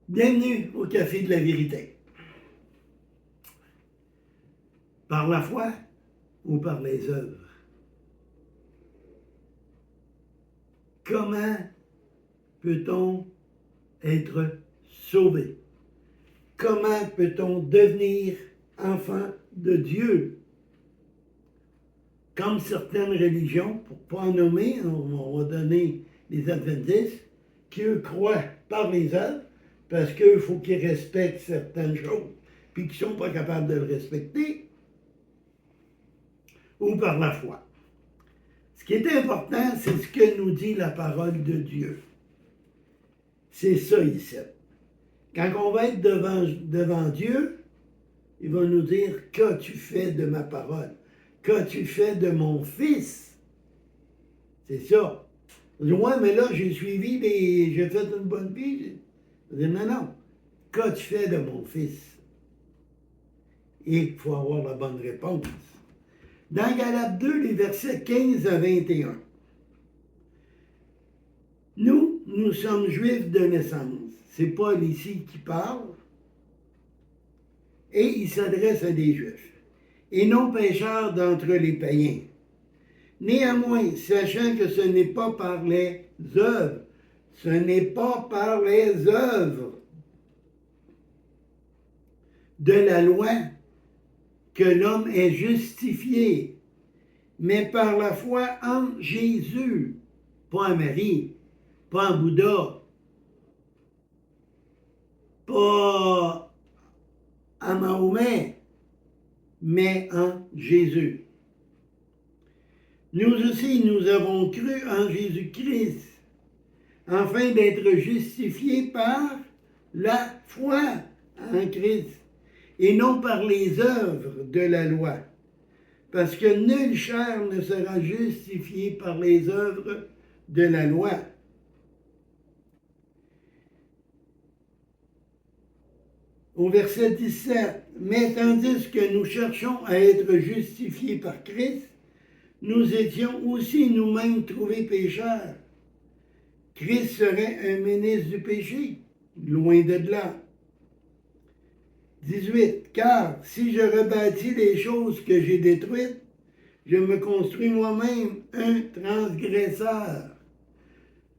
Bienvenue au Café de la Vérité. Par la foi ou par les œuvres? Comment peut-on être sauvé? Comment peut-on devenir enfant de Dieu? Comme certaines religions, pour ne pas en nommer, on va donner les adventistes, qui eux croient par les œuvres, parce qu'il faut qu'ils respectent certaines choses, puis qu'ils ne sont pas capables de le respecter, ou par la foi. Ce qui est important, c'est ce que nous dit la parole de Dieu. C'est ça ici. Quand on va être devant Dieu, il va nous dire, qu'as-tu fait de ma parole? Qu'as-tu fait de mon fils? C'est ça. On dit, ouais, mais là, j'ai suivi, j'ai fait une bonne vie. On dit, non. Qu'as-tu fait de mon fils? Et il faut avoir la bonne réponse. Dans Galates 2, les versets 15 à 21. Nous sommes juifs de naissance. C'est Paul ici qui parle. Et il s'adresse à des juifs. Et non pécheurs d'entre les païens. Néanmoins, sachant que ce n'est pas par les œuvres, ce n'est pas par les œuvres de la loi que l'homme est justifié, mais par la foi en Jésus, pas en Marie, pas en Bouddha, pas en Mahomet, mais en Jésus. Nous aussi, nous avons cru en Jésus-Christ, afin d'être justifiés par la foi en Christ, et non par les œuvres de la loi. Parce que nulle chair ne sera justifiée par les œuvres de la loi. Au verset 17, mais tandis que nous cherchons à être justifiés par Christ, nous étions aussi nous-mêmes trouvés pécheurs. Christ serait un ministre du péché, loin de là. 18. Car si je rebâtis les choses que j'ai détruites, je me construis moi-même un transgresseur.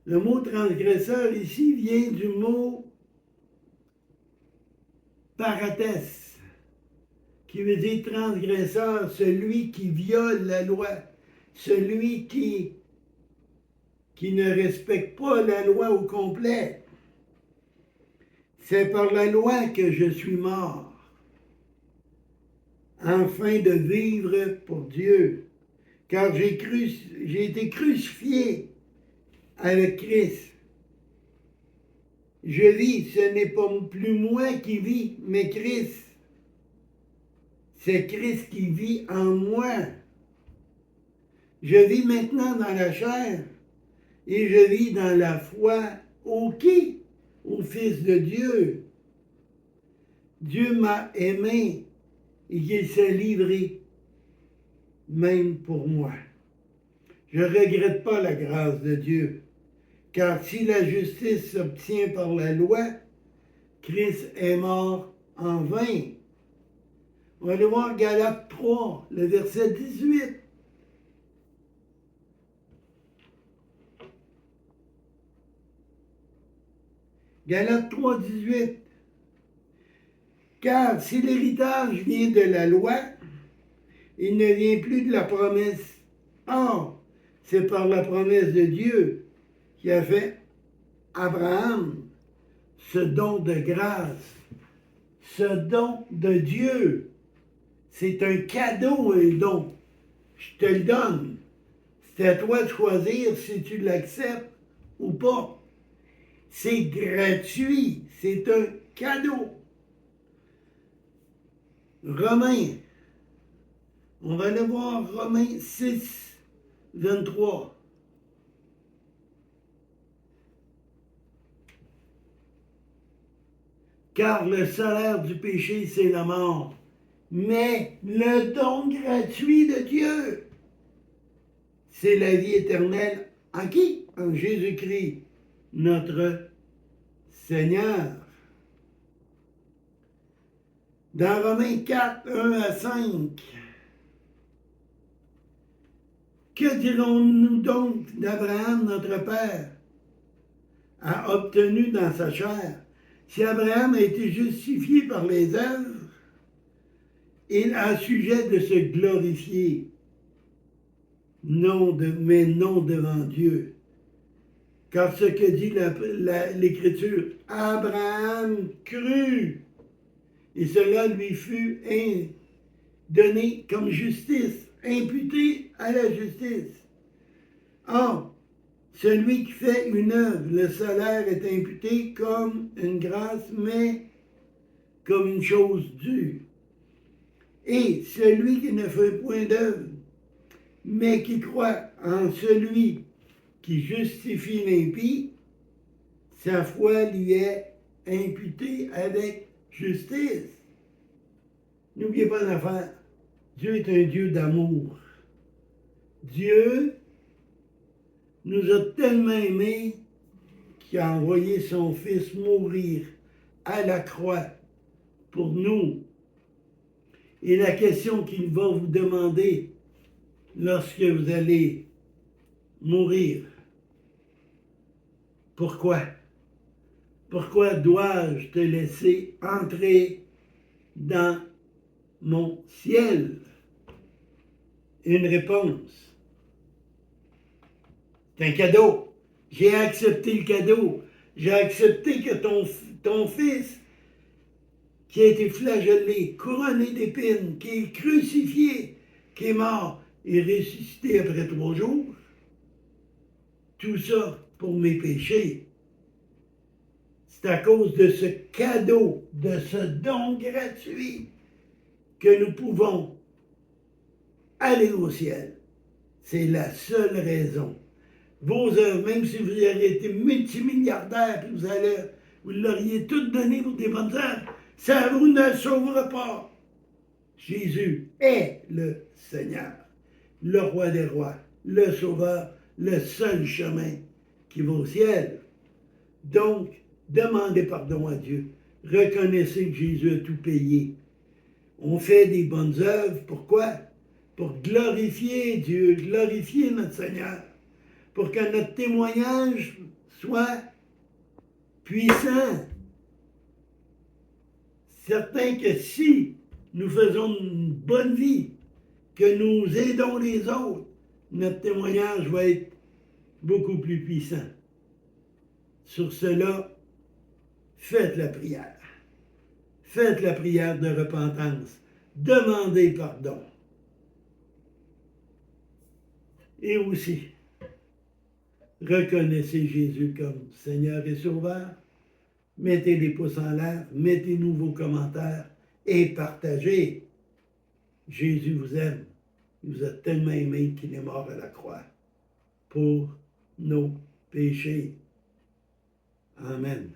Le mot transgresseur ici vient du mot parathès, qui veut dire transgresseur, celui qui viole la loi, celui qui ne respecte pas la loi au complet. C'est par la loi que je suis mort, afin de vivre pour Dieu, car j'ai été crucifié avec Christ. Je vis, ce n'est pas plus moi qui vis, mais Christ. C'est Christ qui vit en moi. Je vis maintenant dans la chair et je vis dans la foi au qui? Au Fils de Dieu. Dieu m'a aimé et qu'il s'est livré même pour moi. Je ne regrette pas la grâce de Dieu, car si la justice s'obtient par la loi, Christ est mort en vain. On va aller voir Galates 3, le verset 18. Galates 3, 18. Car si l'héritage vient de la loi, il ne vient plus de la promesse. Or, c'est par la promesse de Dieu qui a fait Abraham ce don de grâce, ce don de Dieu. C'est un cadeau, un don. Je te le donne. C'est à toi de choisir si tu l'acceptes ou pas. C'est gratuit. C'est un cadeau. Romains. On va aller voir Romains 6, 23. Car le salaire du péché, c'est la mort. Mais le don gratuit de Dieu, c'est la vie éternelle. En qui? En Jésus-Christ, notre Seigneur. Dans Romains 4, 1 à 5, que dirons-nous donc d'Abraham, notre père, a obtenu dans sa chair? Si Abraham a été justifié par les œuvres, il a sujet de se glorifier, mais non devant Dieu. Car ce que dit l'Écriture, Abraham crut, et cela lui fut donné comme justice, imputé à la justice. Or, celui qui fait une œuvre, le salaire est imputé comme une grâce, mais comme une chose due. Et celui qui ne fait point d'œuvre, mais qui croit en celui qui justifie l'impie, sa foi lui est imputée avec justice. N'oubliez pas l'affaire. Dieu est un Dieu d'amour. Dieu nous a tellement aimés qu'il a envoyé son Fils mourir à la croix pour nous. Et la question qu'il va vous demander lorsque vous allez mourir, pourquoi? Pourquoi dois-je te laisser entrer dans mon ciel? Une réponse. C'est un cadeau. J'ai accepté le cadeau. J'ai accepté que ton fils, qui a été flagellé, couronné d'épines, qui est crucifié, qui est mort et ressuscité après 3 jours, tout ça pour mes péchés. C'est à cause de ce cadeau, de ce don gratuit, que nous pouvons aller au ciel. C'est la seule raison. Vos œuvres, même si vous auriez été multimilliardaire, puis vous l'auriez tout donné pour des bonnes œuvres, ça vous ne sauvera pas. Jésus est le Seigneur, le roi des rois, le sauveur, le seul chemin qui va au ciel. Donc, demandez pardon à Dieu. Reconnaissez que Jésus a tout payé. On fait des bonnes œuvres. Pourquoi? Pour glorifier Dieu, glorifier notre Seigneur. Pour que notre témoignage soit puissant. Certain que si nous faisons une bonne vie, que nous aidons les autres, notre témoignage va être beaucoup plus puissant. Sur cela, faites la prière. Faites la prière de repentance. Demandez pardon. Et aussi, reconnaissez Jésus comme Seigneur et Sauveur. Mettez des pouces en l'air, mettez-nous vos commentaires et partagez. Jésus vous aime. Il vous a tellement aimé qu'il est mort à la croix pour nos péchés. Amen.